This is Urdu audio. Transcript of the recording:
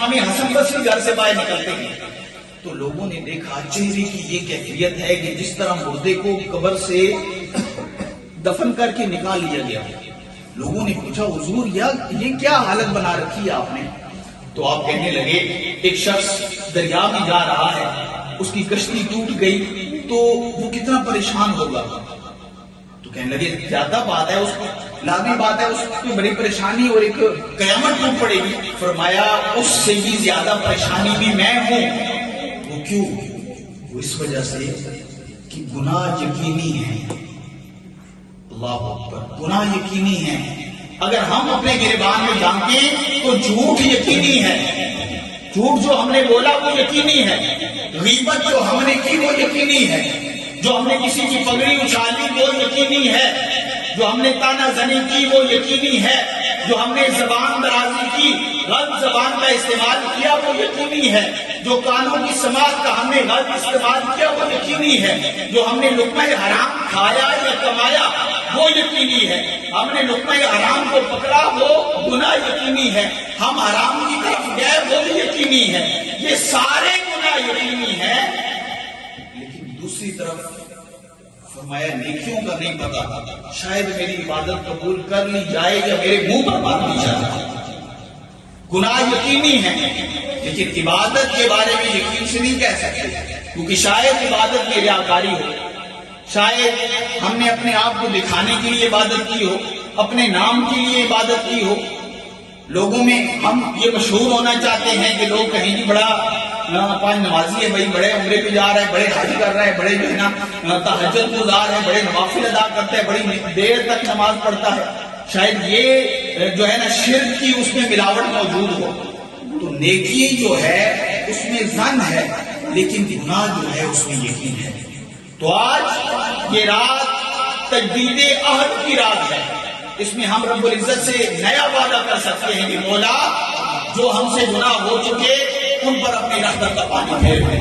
امام حسن بصری گھر سے باہر نکلتے ہیں تو لوگوں نے دیکھا چہرے کی یہ کیفیت ہے کہ جس طرح مردے کو قبر سے دفن کر کے نکال لیا گیا. لوگوں نے پوچھا حضور یہ کیا حالت بنا رکھی ہے آپ نے؟ تو آپ کہنے لگے ایک شخص دریا میں جا رہا ہے, اس کی کشتی ٹوٹ گئی تو وہ کتنا پریشان ہوگا. تو کہنے لگے زیادہ بات ہے, اس کو لازمی بات ہے, اس کو بڑی پریشانی اور ایک قیامت ٹوٹ پڑے گی. فرمایا اس سے بھی زیادہ پریشانی بھی میں ہوں. وہ کیوں؟ وہ اس وجہ سے کہ گناہ یقینی ہے. اللہ اکبر, گناہ یقینی ہے. اگر ہم اپنے گریبان میں جانتے تو جھوٹ یقینی ہے. جھوٹ جو ہم نے بولا وہ یقینی ہے. غیبت جو ہم نے کی وہ یقینی ہے. جو ہم نے کسی کی پگڑی اچھالی وہ یقینی ہے. جو ہم نے تانا زنی کی وہ یقینی ہے. جو ہم نے زبان درازی کی, غلط زبان کا استعمال کیا وہ یقینی ہے. جو کانوں کی سماعت کا ہم نے غلط استعمال کیا وہ یقینی ہے. جو ہم نے لقمہ حرام کھایا یا کمایا وہ یقینی ہے. ہم نے لقمہ حرام کو پکڑا وہ گناہ یقینی ہے. ہم حرام کی طرف گئے وہ بھی یقینی ہے. یہ سارے گناہ یقینی ہیں. لیکن دوسری طرف فرمایا نیکیوں کا نہیں پتا, شاید میری عبادت قبول کر لی جائے یا میرے منہ پر بات دی جائے. گناہ یقینی ہے لیکن عبادت کے بارے میں یقین سے نہیں کہہ سکتے, کیونکہ شاید عبادت میں ریاکاری ہو, شاید ہم نے اپنے آپ کو دکھانے کے لیے عبادت کی ہو, اپنے نام کے لیے عبادت کی ہو. لوگوں میں ہم یہ مشہور ہونا چاہتے ہیں کہ لوگ کہیں جی بڑا پانچ نمازی ہے بھائی, بڑے عمرے پہ جا رہا ہے, بڑے حج کر رہا ہے, بڑے جو ہے نا تہجد گزار ہے, بڑے نوافل ادا کرتا ہے, بڑی دیر تک نماز پڑھتا ہے. شاید یہ جو ہے نا شرک کی اس میں ملاوٹ موجود ہو. تو نیکی جو ہے اس میں ظن ہے لیکن گناہ جو ہے اس میں یقین ہے. تو آج یہ رات تجدید عہد کی رات ہے. اس میں ہم رب العزت سے نیا وعدہ کر سکتے ہیں کہ مولا جو ہم سے گناہ ہو چکے ان پر اپنی رحمت کا پانی پھیر دیں.